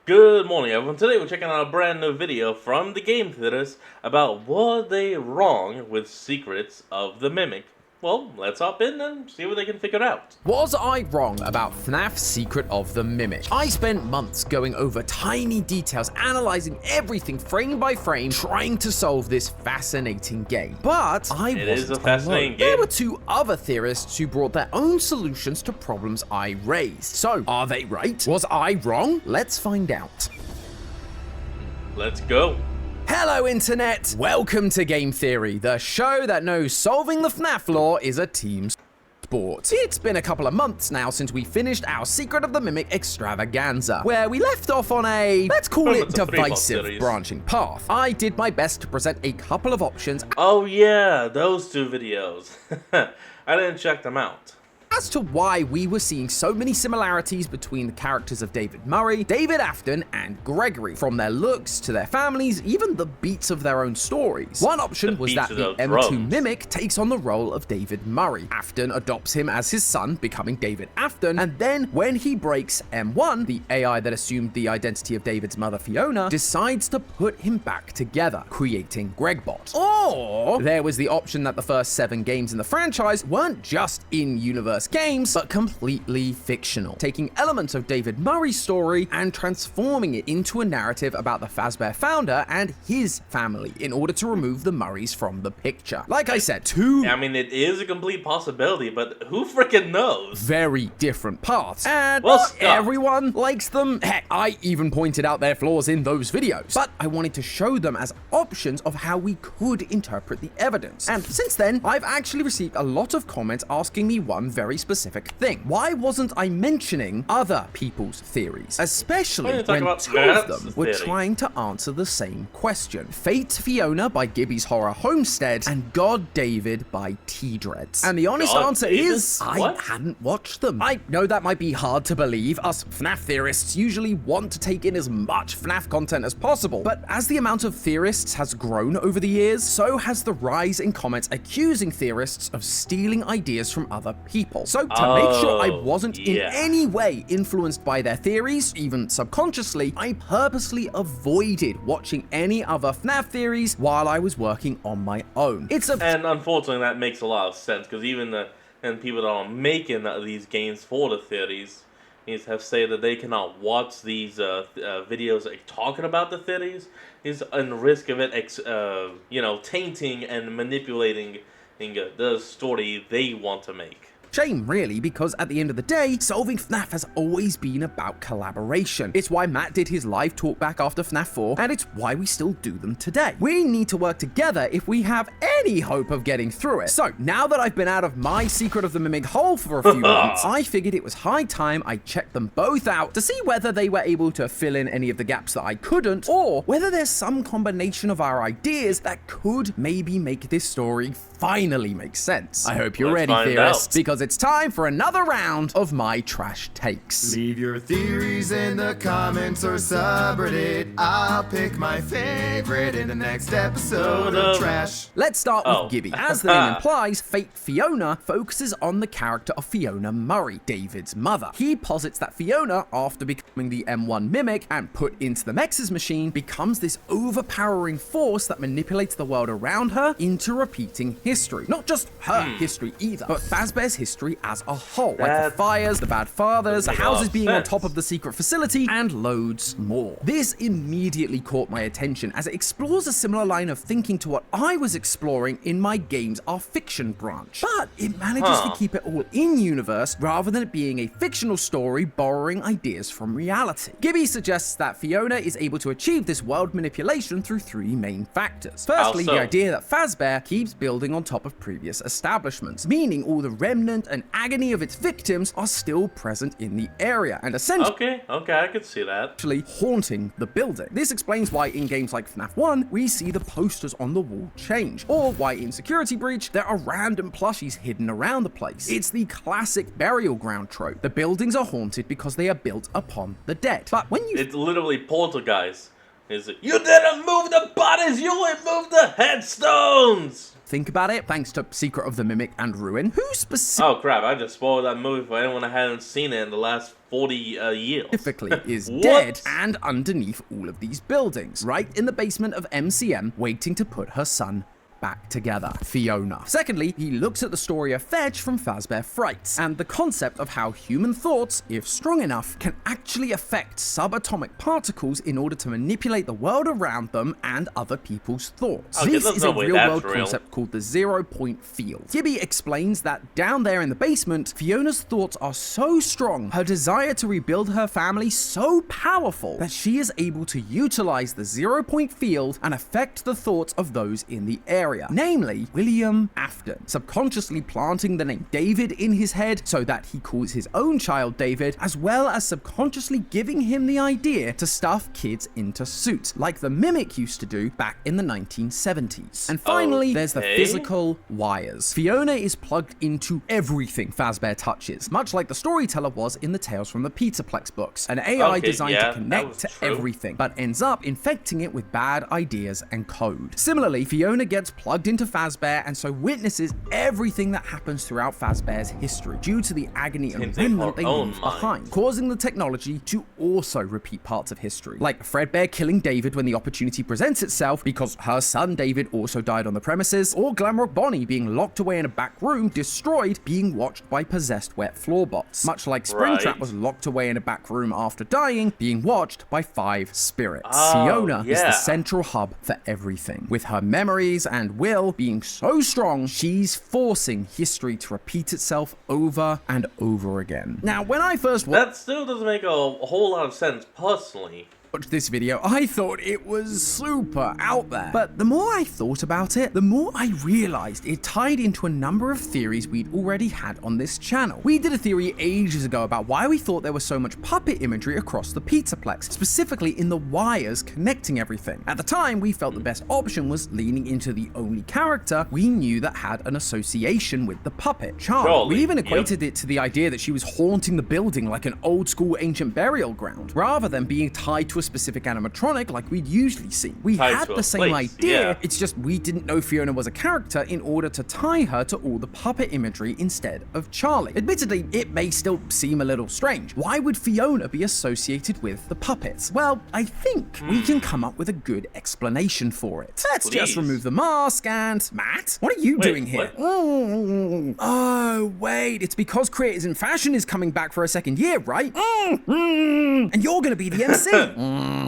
Good morning, everyone. Today we're checking out a brand new video from the Game Theaters about were they wrong with Secrets of the Mimic. Well, let's hop in and see what they can figure out. Was I wrong about FNAF Secret of the Mimic? I spent months going over tiny details, analyzing everything frame by frame, trying to solve this fascinating game. But It is a fascinating game. There were two other theorists who brought their own solutions to problems I raised. So, are they right? Was I wrong? Let's find out. Let's go. Hello Internet! Welcome to Game Theory, the show that knows solving the FNAF lore is a team sport. It's been a couple of months now since we finished our Secret of the Mimic extravaganza, where we left off on a, let's call it, It's a three-part divisive series. branching path. I did my best to present a couple of options Oh yeah, those two videos. I didn't check them out. as to why we were seeing so many similarities between the characters of David Murray, David Afton, and Gregory, from their looks to their families, even the beats of their own stories. One option The was beats that of the those M2 drums. Mimic takes on the role of David Murray. Afton adopts him as his son, becoming David Afton, and then when he breaks M1, the AI that assumed the identity of David's mother Fiona, decides to put him back together, creating Gregbot. Or there was the option that the first 7 games in the franchise weren't just in-universe games, but completely fictional, taking elements of David Murray's story and transforming it into a narrative about the Fazbear founder and his family in order to remove the Murrays from the picture. Like I said, two I mean, it is a complete possibility, but who freaking knows? very different paths, and Well, not Scott. everyone likes them. Heck, I even pointed out their flaws in those videos, but I wanted to show them as options of how we could interpret the evidence. And since then, I've actually received a lot of comments asking me one very specific thing. Why wasn't I mentioning other people's theories? Why Especially don't you talk when about two of Matt's them were theory? trying to answer the same question. Fate Fiona by Gibby's Horror Homestead and God David by T-Dreads. And the honest God answer David? is, I What? hadn't watched them. I know that might be hard to believe. Us FNAF theorists usually want to take in as much FNAF content as possible, but as the amount of theorists has grown over the years, so has the rise in comments accusing theorists of stealing ideas from other people. So to make sure I wasn't in yeah. any way influenced by their theories, even subconsciously, I purposely avoided watching any other FNAF theories while I was working on my own. It's a And unfortunately, that makes a lot of sense because even the people that are making these games for the theories have said that they cannot watch these videos talking about the theories. Is in risk of it, tainting and manipulating the story they want to make. shame, really, because at the end of the day, solving FNAF has always been about collaboration. It's why Matt did his live talk back after FNAF 4, and it's why we still do them today. We need to work together if we have any hope of getting through it. So, now that I've been out of my Secret of the Mimic hole for a few months, I figured it was high time I checked them both out to see whether they were able to fill in any of the gaps that I couldn't, or whether there's some combination of our ideas that could maybe make this story finally make sense. I hope you're Let's ready, find theorists, out. because it's time for another round of my trash takes. Leave your theories in the comments or subreddit. I'll pick my favorite in the next episode of Trash. Let's start Oh. with Gibby. As the name implies, Fate Fiona focuses on the character of Fiona Murray, David's mother. He posits that Fiona, after becoming the M1 Mimic and put into the Mex's machine, becomes this overpowering force that manipulates the world around her into repeating history. Not just her history either, but Fazbear's history as a whole, like the That fires, the bad fathers, the doesn't make a lot houses of being on sense. top of the secret facility, and loads more. This immediately caught my attention as it explores a similar line of thinking to what I was exploring in my Games Are Fiction branch. But it manages to keep it all in universe rather than it being a fictional story borrowing ideas from reality. Gibby suggests that Fiona is able to achieve this world manipulation through 3 main factors. Firstly, How so? the idea that Fazbear keeps building on top of previous establishments, meaning all the remnant and agony of its victims are still present in the area, and essentially Okay, I could see that. actually haunting the building. This explains why in games like FNAF 1, we see the posters on the wall change, or why in Security Breach, there are random plushies hidden around the place. It's the classic burial ground trope. The buildings are haunted because they are built upon the dead. But when you It's literally Poltergeist Is it, you didn't move the bodies, you only moved the headstones! Think about it, thanks to Secret of the Mimic and Ruin, who specifically Oh crap, I just spoiled that movie for anyone that hadn't seen it in the last 40 years. is What? dead and underneath all of these buildings, right in the basement of MCM, waiting to put her son back together, Fiona. Secondly, he looks at the story of Fetch from Fazbear Frights, and the concept of how human thoughts, if strong enough, can actually affect subatomic particles in order to manipulate the world around them and other people's thoughts. Okay, This there's is no a way real-world that's real. concept called the 0-point field. Gibby explains that down there in the basement, Fiona's thoughts are so strong, her desire to rebuild her family so powerful, that she is able to utilize the 0-point field and affect the thoughts of those in the area, namely William Afton, subconsciously planting the name David in his head so that he calls his own child David, as well as subconsciously giving him the idea to stuff kids into suits, like the Mimic used to do back in the 1970s. And finally, there's the Okay. physical wires. Fiona is plugged into everything Fazbear touches, much like the storyteller was in the Tales from the Pizzaplex books, an AI Okay, designed yeah, to that connect was to true. everything, but ends up infecting it with bad ideas and code. Similarly, Fiona gets plugged into Fazbear and so witnesses everything that happens throughout Fazbear's history due to the agony and Into remnant her they own leave mind. behind, causing the technology to also repeat parts of history, like Fredbear killing David when the opportunity presents itself because her son David also died on the premises, or Glamrock Bonnie being locked away in a back room, destroyed, being watched by possessed wet floorbots, much like Springtrap Right. was locked away in a back room after dying, being watched by 5 spirits. Oh, Fiona is yeah. the central hub for everything, with her memories and will being so strong, she's forcing history to repeat itself over and over again. Now, when I first watched That still doesn't make a whole lot of sense personally. this video, I thought it was super out there. But the more I thought about it, the more I realized it tied into a number of theories we'd already had on this channel. We did a theory ages ago about why we thought there was so much puppet imagery across the Pizzaplex, specifically in the wires connecting everything. At the time, we felt the best option was leaning into the only character we knew that had an association with the puppet, Charlie. Charlie, We even yep. equated it to the idea that she was haunting the building like an old school ancient burial ground, rather than being tied to a specific animatronic like we'd usually see. We Tied had to a the same place, idea, yeah. it's just we didn't know Fiona was a character in order to tie her to all the puppet imagery instead of Charlie. Admittedly, it may still seem a little strange. Why would Fiona be associated with the puppets? Well, I think we can come up with a good explanation for it. Let's just Please. remove the mask and... Matt, what are you Wait, doing here? what? Oh, wait, it's because Creators in Fashion is coming back for a second year, right? And you're gonna be the MC.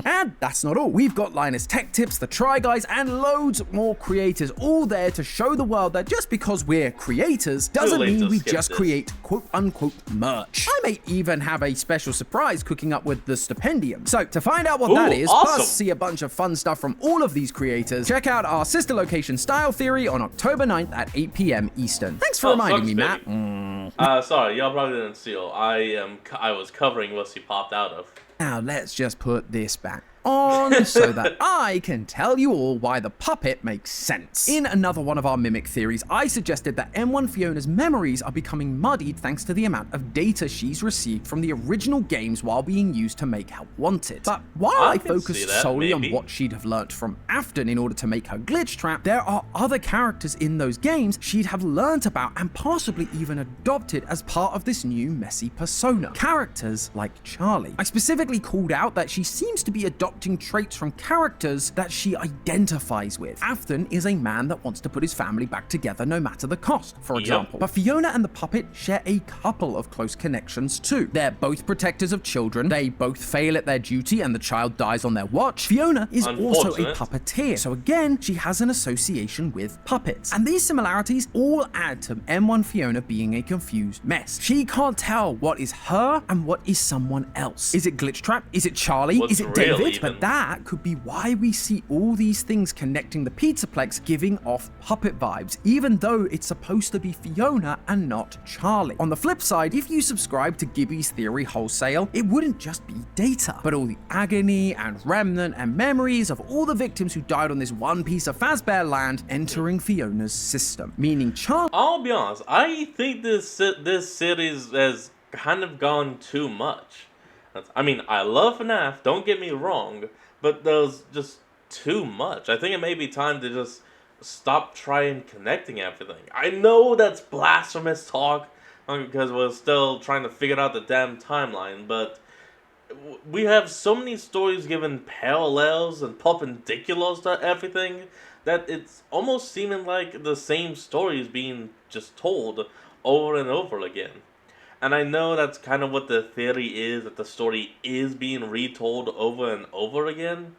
And that's not all. We've got Linus Tech Tips, the Try Guys, and loads more creators all there to show the world that just because we're creators doesn't late mean to we skip just this. create quote-unquote merch. I may even have a special surprise cooking up with the Stipendium. So to find out what that Ooh, is, awesome. plus see a bunch of fun stuff from all of these creators, check out our sister location Style Theory on October 9th at 8 p.m. Eastern. Thanks for reminding me, sucks, Matt. baby. Sorry, y'all probably didn't see. I was covering what she popped out of. Now let's just put this back on so that I can tell you all why the puppet makes sense. In another one of our Mimic theories, I suggested that M1 Fiona's memories are becoming muddied thanks to the amount of data she's received from the original games while being used to make Help Wanted. But while I can see focused that, solely on maybe. what she'd have learnt from Afton in order to make her glitch trap, there are other characters in those games she'd have learnt about and possibly even adopted as part of this new messy persona. Characters like Charlie. I specifically called out that she seems to be adopting traits from characters that she identifies with. Afton is a man that wants to put his family back together no matter the cost, for Yep. example. But Fiona and the puppet share a couple of close connections too. They're both protectors of children, they both fail at their duty and the child dies on their watch. Fiona is also a Unfortunate. puppeteer, so again, she has an association with puppets. And these similarities all add to M1 Fiona being a confused mess. She can't tell what is her and what is someone else. Is it Glitchtrap? Is it Charlie? What's Is it real, David? even? But that could be why we see all these things connecting the Pizzaplex giving off puppet vibes, even though it's supposed to be Fiona and not Charlie. On the flip side, if you subscribe to Gibby's theory wholesale, it wouldn't just be data, but all the agony and remnant and memories of all the victims who died on this one piece of Fazbear land entering Fiona's system, meaning Charlie I'll be honest. I think this series has kind of gone too much. I mean, I love FNAF, don't get me wrong, but there's just too much. I think it may be time to just stop trying connecting everything. I know that's blasphemous talk because we're still trying to figure out the damn timeline, but we have so many stories given parallels and perpendiculars to everything that it's almost seeming like the same story is being just told over and over again. And I know that's kind of what the theory is, that the story is being retold over and over again.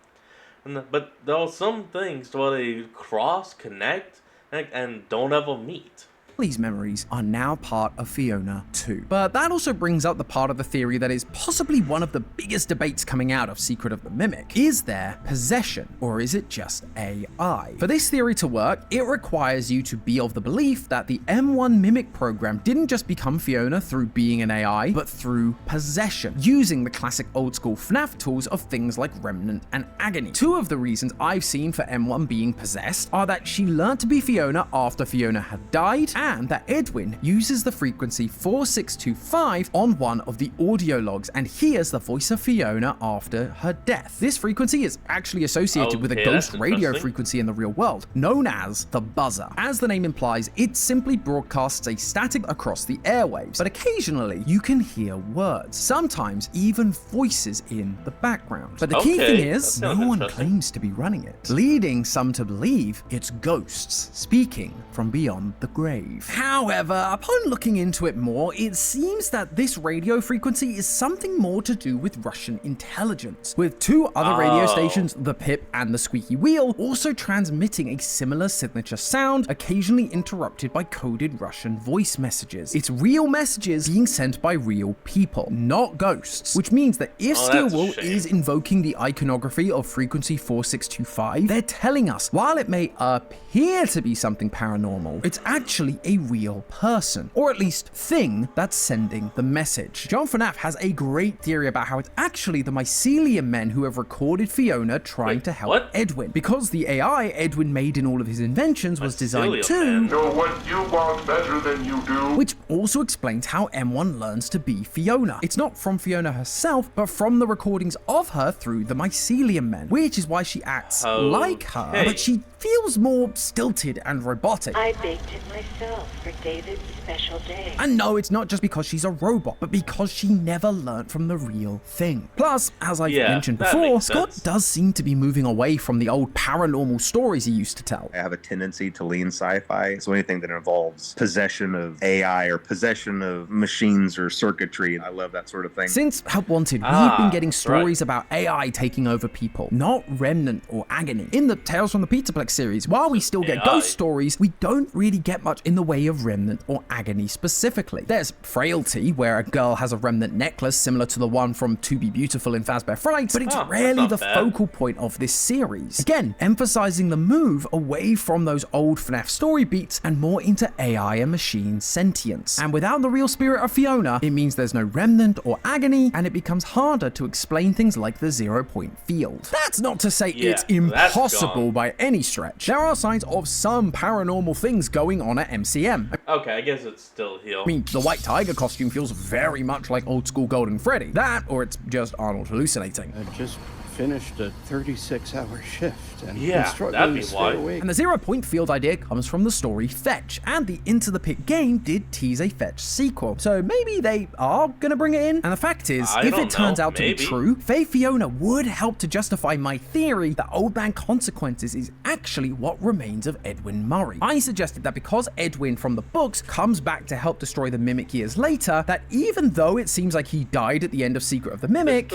But there are some things where they cross, connect, and don't ever meet. These memories are now part of Fiona too. But that also brings up the part of the theory that is possibly one of the biggest debates coming out of Secret of the Mimic. Is there possession, or is it just AI? For this theory to work, it requires you to be of the belief that the M1 Mimic program didn't just become Fiona through being an AI, but through possession, using the classic old school FNAF tools of things like Remnant and Agony. Two of the reasons I've seen for M1 being possessed are that she learned to be Fiona after Fiona had died, and that Edwin uses the frequency 4625 on one of the audio logs and hears the voice of Fiona after her death. This frequency is actually associated with a ghost radio frequency in the real world, known as the buzzer. As the name implies, it simply broadcasts a static across the airwaves, but occasionally you can hear words, sometimes even voices in the background. But the key thing is, no one claims to be running it, leading some to believe it's ghosts speaking from beyond the grave. However, upon looking into it more, it seems that this radio frequency is something more to do with Russian intelligence, with two other radio stations, the Pip and the Squeaky Wheel, also transmitting a similar signature sound, occasionally interrupted by coded Russian voice messages. It's real messages being sent by real people, not ghosts, which means that if Steelwool is invoking the iconography of frequency 4625, they're telling us, while it may appear to be something paranormal, it's actually a real person, or at least thing, that's sending the message. John FNAF has a great theory about how it's actually the Mycelium men who have recorded Fiona trying to help Edwin, because the AI Edwin made in all of his inventions was designed to know what you want better than you do, which also explains how M1 learns to be Fiona. It's not from Fiona herself, but from the recordings of her through the Mycelium men, which is why she acts like her, but she feels more stilted and robotic. I baked it myself for David's special day. And no, it's not just because she's a robot, but because she never learnt from the real thing. Plus, as I've mentioned before, Scott does seem to be moving away from the old paranormal stories he used to tell. I have a tendency to lean sci-fi, so anything that involves possession of AI or possession of machines or circuitry, I love that sort of thing. Since Help Wanted, we've been getting stories about AI taking over people, not Remnant or Agony. In the Tales from the Pizzaplex series, while we still get ghost stories, we don't really get much in the way of Remnant or Agony specifically. There's Frailty, where a girl has a Remnant necklace similar to the one from To Be Beautiful in Fazbear Fright, but it's rarely the focal point of this series. Again, emphasizing the move away from those old FNAF story beats and more into AI and machine sentience. And without the real spirit of Fiona, it means there's no Remnant or Agony, and it becomes harder to explain things like the 0 point field. That's not to say it's impossible by any stretch. There are signs of some paranormal things going on at MCM. Okay, I guess it's still here. I mean, the White Tiger costume feels very much like old school Golden Freddy. That, or it's just Arnold hallucinating. I just finished a 36-hour shift and that'd be why. Awake. And the 0 point field idea comes from the story Fetch, and the Into the Pit game did tease a Fetch sequel, so maybe they are gonna bring it in. And the fact is, if it turns out to be true, Faye Fiona would help to justify my theory that Old Man Consequences is actually what remains of Edwin Murray. I suggested that because Edwin from the books comes back to help destroy the Mimic years later, that even though it seems like he died at the end of Secret of the Mimic,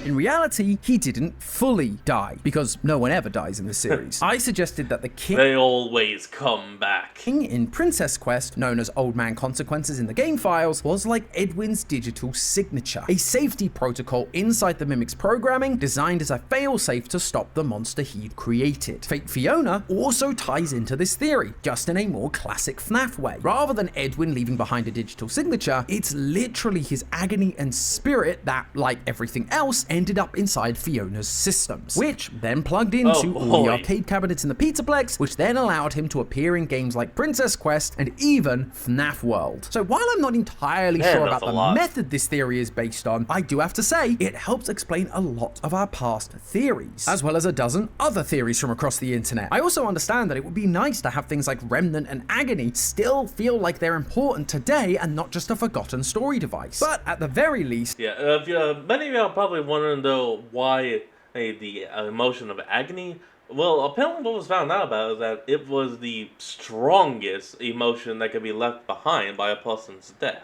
in reality, he didn't fully die, because no one ever dies in the series. I suggested that the king... They always come back. King in Princess Quest, known as Old Man Consequences in the game files, was like Edwin's digital signature, a safety protocol inside the Mimic's programming designed as a failsafe to stop the monster he'd created. Fake Fiona also ties into this theory, just in a more classic FNAF way. Rather than Edwin leaving behind a digital signature, it's literally his agony and spirit that, like like everything else, ended up inside Fiona's systems, which then plugged into all the boy. arcade cabinets in the Pizzaplex, which then allowed him to appear in games like Princess Quest and even FNAF World. So while I'm not entirely Man, sure that's about a the lot. method this theory is based on, I do have to say it helps explain a lot of our past theories, as well as a dozen other theories from across the internet. I also understand that it would be nice to have things like Remnant and Agony still feel like they're important today and not just a forgotten story device. But at the very least, Yeah, many of y'all probably wondering though why the emotion of agony. Well, apparently what was found out about is that it was the strongest emotion that could be left behind by a person's death.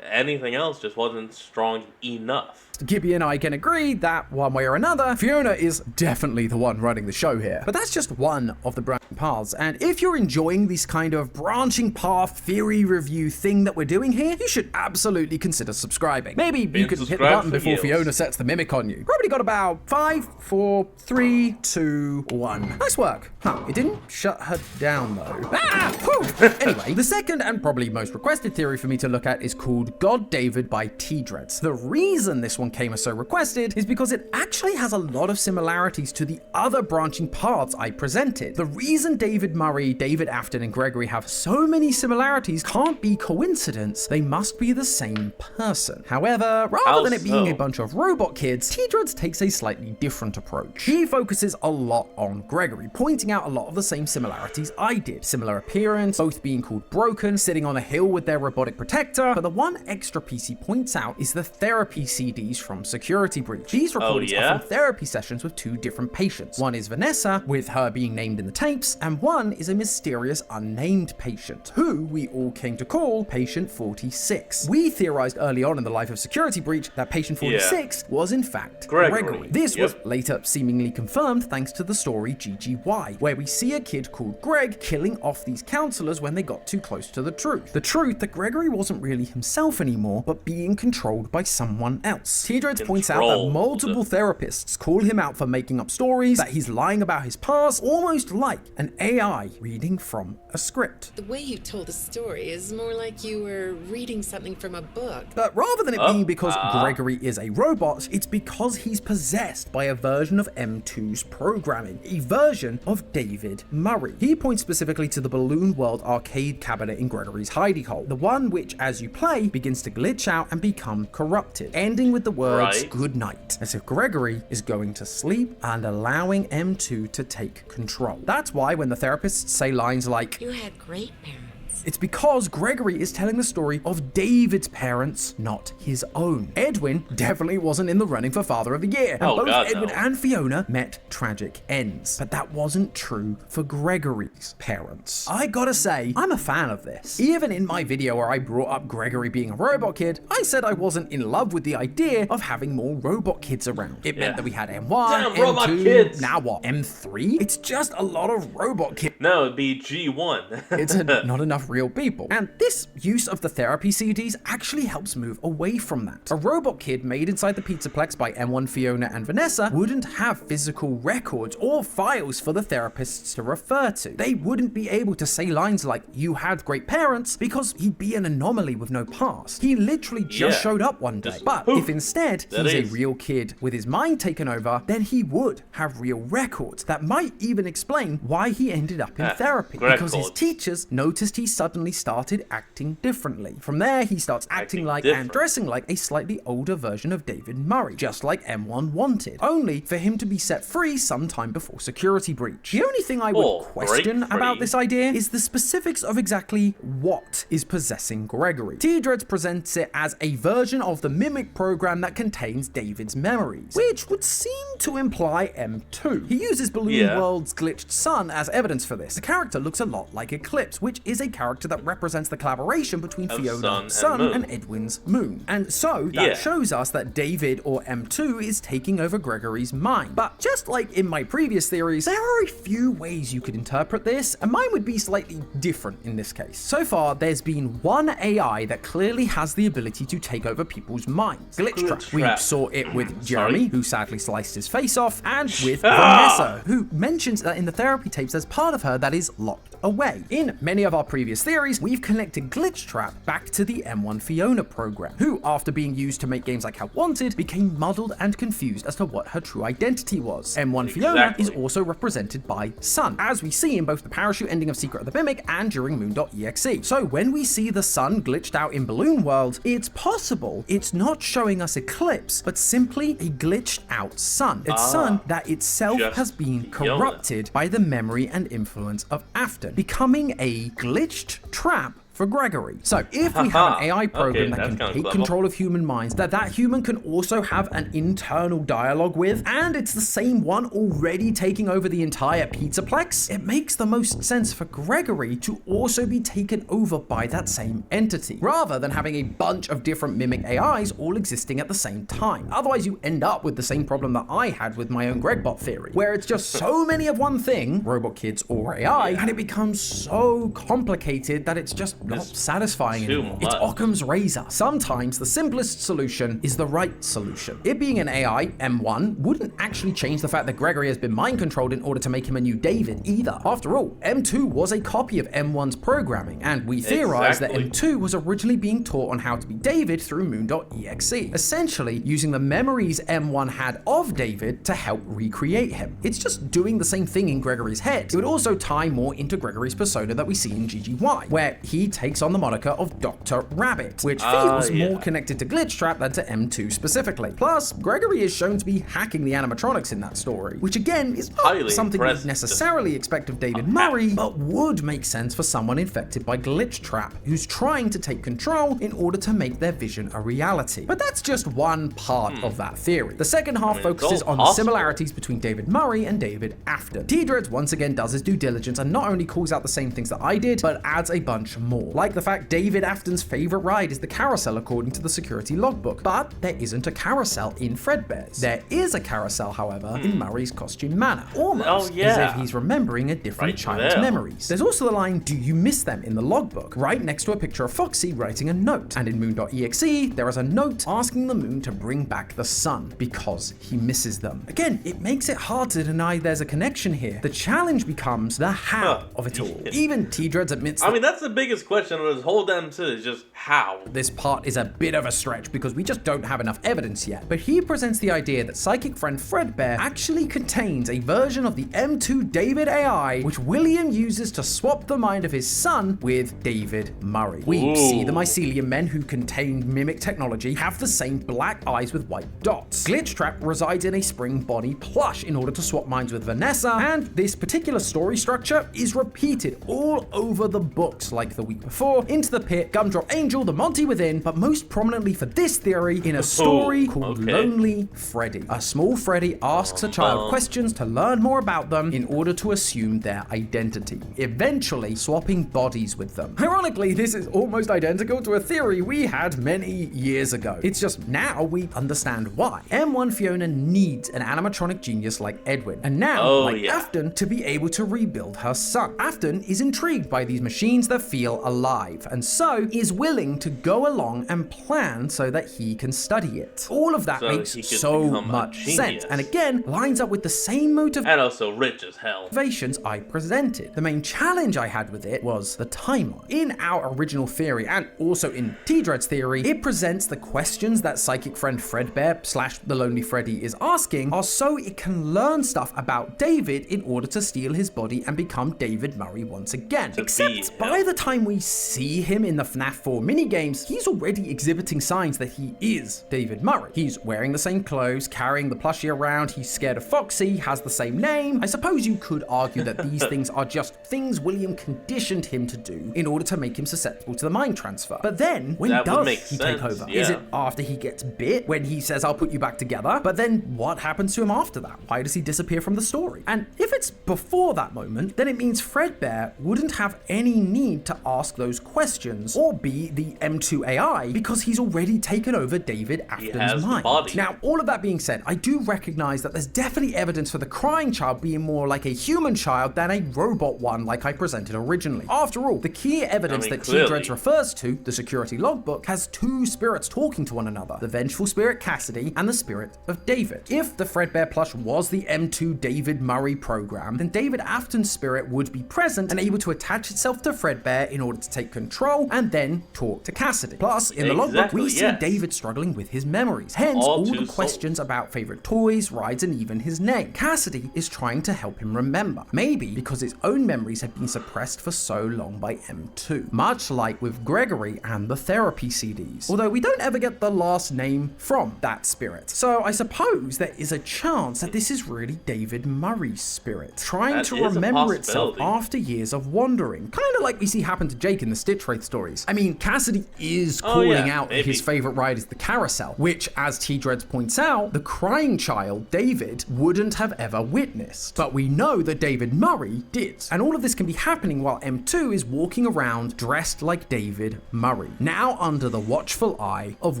Anything else just wasn't strong enough. Gibby and I can agree that, one way or another, Fiona is definitely the one running the show here. But that's just one of the branching paths, and if you're enjoying this kind of branching path theory review thing that we're doing here, you should absolutely consider subscribing. Maybe you Been could hit the subscribed button for before years. Fiona sets the mimic on you. Probably got about 5, 4, 3, 2, 1. Nice work. Huh, it didn't shut her down though. Ah! Whew! Anyway, the second and probably most requested theory for me to look at is called God David by T-Dreads. The reason this one came as so requested is because it actually has a lot of similarities to the other branching paths I presented. The reason David Murray, David Afton, and Gregory have so many similarities can't be coincidence. They must be the same person. However, rather How than it being a so? bunch of robot kids, T-Dreads takes a slightly different approach. He focuses a lot on Gregory, pointing out a lot of the same similarities I did. Similar appearance, both being called Broken, sitting on a hill with their robotic protector, but the one extra piece he points out is the therapy CDs from Security Breach. These recordings yeah? are from therapy sessions with 2 different patients. One is Vanessa, with her being named in the tapes, and one is a mysterious unnamed patient, who we all came to call Patient 46. We theorized early on in the life of Security Breach that Patient 46 was in fact Gregory. This Yep. was later seemingly confirmed thanks to the story GGY, where we see a kid called Greg killing off these counselors when they got too close to the truth. The truth that Gregory wasn't really himself anymore, but being controlled by someone else. T-Dreads points out that Controlled. multiple therapists call him out for making up stories, that he's lying about his past, almost like an AI reading from a script. The way you told the story is more like you were reading something from a book. But rather than it being because Gregory is a robot, it's because he's possessed by a version of M2's programming, a version of David Murray. He points specifically to the Balloon World arcade cabinet in Gregory's hidey hole, the one which, as you play, begins to glitch out and become corrupted, ending with the words Right. "good night," as if Gregory is going to sleep and allowing M2 to take control. That's why when the therapists say lines like, You had great parents. it's because Gregory is telling the story of David's parents, not his own. Edwin definitely wasn't in the running for Father of the Year, and Oh, both God, Edwin no. and Fiona met tragic ends. But that wasn't true for Gregory's parents. I gotta say, I'm a fan of this. Even in my video where I brought up Gregory being a robot kid, I said I wasn't in love with the idea of having more robot kids around. It meant Yeah. that we had M1, Damn, M2, robot kids. now what, M3? It's just a lot of robot kids. No, it'd be G1. It's not enough real people. And this use of the therapy CDs actually helps move away from that. A robot kid made inside the Pizzaplex by M1, Fiona, and Vanessa wouldn't have physical records or files for the therapists to refer to. They wouldn't be able to say lines like, "You had great parents," because he'd be an anomaly with no past. He literally just Yeah. showed up one day. Just But poof. if instead That he's a is. real kid with his mind taken over, then he would have real records that might even explain why he ended up in therapy. Because his records. teachers noticed he suddenly started acting differently. From there, he starts acting Acting like and different. dressing like a slightly older version of David Murray, just like M1 wanted, only for him to be set free sometime before Security Breach. The only thing I would Oh, question break about free. this idea is the specifics of exactly what is possessing Gregory. T-Dreads presents it as a version of the Mimic program that contains David's memories, which would seem to imply M2. He uses Balloon Yeah. World's glitched sun as evidence for this. The character looks a lot like Eclipse, which is a character that represents the collaboration between Of Fiona's Sun and sun Moon. and Edwin's moon. And so that Yeah. shows us that David or M2 is taking over Gregory's mind. But just like in my previous theories, there are a few ways you could interpret this, and mine would be slightly different in this case. So far, there's been one AI that clearly has the ability to take over people's minds. Glitchtrap. We Glitchtrap. saw it with Jeremy, Sorry? who sadly sliced his face off, and with Ah! Vanessa, who mentions that in the therapy tapes, as part of of her that is locked away. In many of our previous theories, we've connected Glitchtrap back to the M1 Fiona program, who, after being used to make games like Help Wanted, became muddled and confused as to what her true identity was. M1 Fiona is also represented by Sun, as we see in both the parachute ending of Secret of the Mimic and during Moon.exe. So when we see the sun glitched out in Balloon World, it's possible it's not showing us Eclipse, but simply a glitched out sun. It's sun that itself has been corrupted by the memory and influence of Afton, becoming a glitched trap for Gregory. So if we have an AI program that can take control of human minds, that human can also have an internal dialogue with, and it's the same one already taking over the entire Pizzaplex, it makes the most sense for Gregory to also be taken over by that same entity, rather than having a bunch of different mimic AIs all existing at the same time. Otherwise you end up with the same problem that I had with my own Gregbot theory, where it's just so many of one thing, robot kids or AI, and it becomes so complicated that it's just not satisfying anymore. It's Occam's razor. Sometimes the simplest solution is the right solution. It being an AI, M1, wouldn't actually change the fact that Gregory has been mind controlled in order to make him a new David either. After all, M2 was a copy of M1's programming, and we theorize that M2 was originally being taught on how to be David through Moon.exe, essentially using the memories M1 had of David to help recreate him. It's just doing the same thing in Gregory's head. It would also tie more into Gregory's persona that we see in GGY, where he takes on the moniker of Dr. Rabbit, which feels more connected to Glitchtrap than to M2 specifically. Plus, Gregory is shown to be hacking the animatronics in that story, which again is not something you'd necessarily expect of David Murray, but would make sense for someone infected by Glitchtrap, who's trying to take control in order to make their vision a reality. But that's just one part of that theory. The second half focuses on the similarities between David Murray and David Afton. T-Dreads once again does his due diligence and not only calls out the same things that I did, but adds a bunch more. Like the fact David Afton's favorite ride is the carousel according to the security logbook, but there isn't a carousel in Fredbear's. There is a carousel, however, in Murray's costume manor, almost as if he's remembering a different child's memories. There's also the line, "Do you miss them?" in the logbook, right next to a picture of Foxy writing a note. And in Moon.exe, there is a note asking the moon to bring back the sun because he misses them. Again, it makes it hard to deny there's a connection here. The challenge becomes the how of it all. Even T-Dreads admits I mean, that's the biggest question of this whole damn series, is just how. This part is a bit of a stretch because we just don't have enough evidence yet, but he presents the idea that psychic friend Fredbear actually contains a version of the M2 David AI, which William uses to swap the mind of his son with David Murray. We see the mycelium men who contain mimic technology have the same black eyes with white dots. Glitchtrap resides in a spring Bonnie plush in order to swap minds with Vanessa, and this particular story structure is repeated all over the books, like the week before, Into the Pit, Gumdrop Angel, The Monty Within, but most prominently for this theory, in a story called Lonely Freddy. A small Freddy asks a child questions to learn more about them in order to assume their identity, eventually swapping bodies with them. Ironically, this is almost identical to a theory we had many years ago. It's just now we understand why. M1 Fiona needs an animatronic genius like Edwin, and now, Afton, to be able to rebuild her son. Afton is intrigued by these machines that feel alive, and so is willing to go along and plan so that he can study it. All of that makes so much sense, and again, lines up with the same motive and also rich as hell motivations I presented. The main challenge I had with it was the timeline. In our original theory, and also in T-Dread's theory, it presents the questions that psychic friend Fredbear / the Lonely Freddy is asking are so it can learn stuff about David in order to steal his body and become David Murray once again. Except by the time we see him in the FNAF 4 minigames, he's already exhibiting signs that he is David Murray. He's wearing the same clothes, carrying the plushie around, he's scared of Foxy, has the same name. I suppose you could argue that these things are just things William conditioned him to do in order to make him susceptible to the mind transfer. But then, when does he take over? Is it after he gets bit, when he says, "I'll put you back together"? But then what happens to him after that? Why does he disappear from the story? And if it's before that moment, then it means Fredbear wouldn't have any need to ask ask those questions or be the M2 AI because he's already taken over David has Afton's the mind. body. Now, all of that being said, I do recognize that there's definitely evidence for the crying child being more like a human child than a robot one like I presented originally. After all, the key evidence that clearly. T-Dreads refers to, the security logbook, has two spirits talking to one another, the vengeful spirit Cassidy and the spirit of David. If the Fredbear plush was the M2 David Murray program, then David Afton's spirit would be present and able to attach itself to Fredbear in order to take control and then talk to Cassidy. Plus, in the logbook, we see yes. David struggling with his memories, hence all the questions about favorite toys, rides, and even his name. Cassidy is trying to help him remember, maybe because his own memories have been suppressed for so long by M2, much like with Gregory and the therapy CDs, although we don't ever get the last name from that spirit. So I suppose there is a chance that this is really David Murray's spirit, trying That to is a remember itself possibility. after years of wandering, kind of like we see happen to Jake in the Stitch Wraith stories. I mean, Cassidy is Oh, calling yeah, out that maybe. his favorite ride is the carousel, which, as T-Dreads points out, the crying child, David, wouldn't have ever witnessed. But we know that David Murray did. And all of this can be happening while M2 is walking around dressed like David Murray, now under the watchful eye of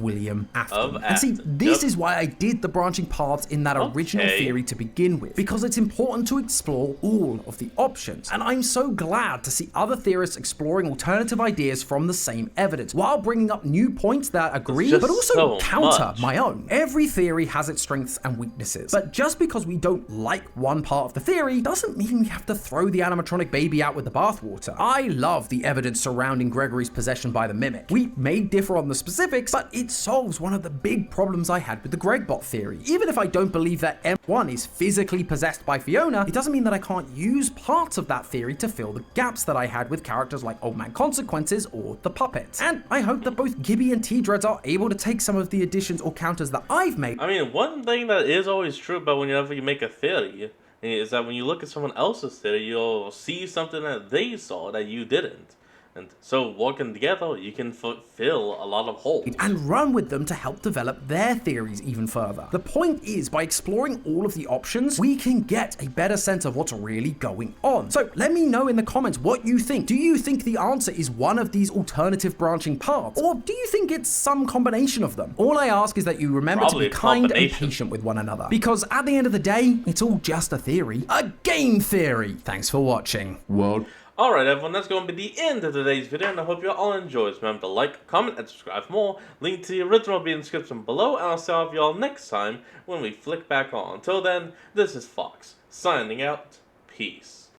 William Afton. And see, this is why I did the branching paths in that original Okay. theory to begin with, because it's important to explore all of the options. And I'm so glad to see other theorists exploring alternative ideas from the same evidence, while bringing up new points that agree, just but also so counter much. my own. Every theory has its strengths and weaknesses, but just because we don't like one part of the theory doesn't mean we have to throw the animatronic baby out with the bathwater. I love the evidence surrounding Gregory's possession by the Mimic. We may differ on the specifics, but it solves one of the big problems I had with the Gregbot theory. Even if I don't believe that M1 is physically possessed by Fiona, it doesn't mean that I can't use parts of that theory to fill the gaps that I had with characters like Old Man Consequences or the Puppet. And I hope that both Gibby and T-Dreads are able to take some of the additions or counters that I've made. I mean, one thing that is always true about whenever you make a theory is that when you look at someone else's theory, you'll see something that they saw that you didn't. And so working together, you can fill a lot of holes. And run with them to help develop their theories even further. The point is, by exploring all of the options, we can get a better sense of what's really going on. So let me know in the comments what you think. Do you think the answer is one of these alternative branching paths? Or do you think it's some combination of them? All I ask is that you remember Probably to be a kind and combination. patient with one another. Because at the end of the day, it's all just a theory. A game theory! Thanks for watching. Well, Alright everyone, that's going to be the end of today's video, and I hope you all enjoyed. Remember to like, comment, and subscribe for more. Link to the original will be in the description below, and I'll see all of y'all next time when we flick back on. Until then, this is Fox, signing out. Peace.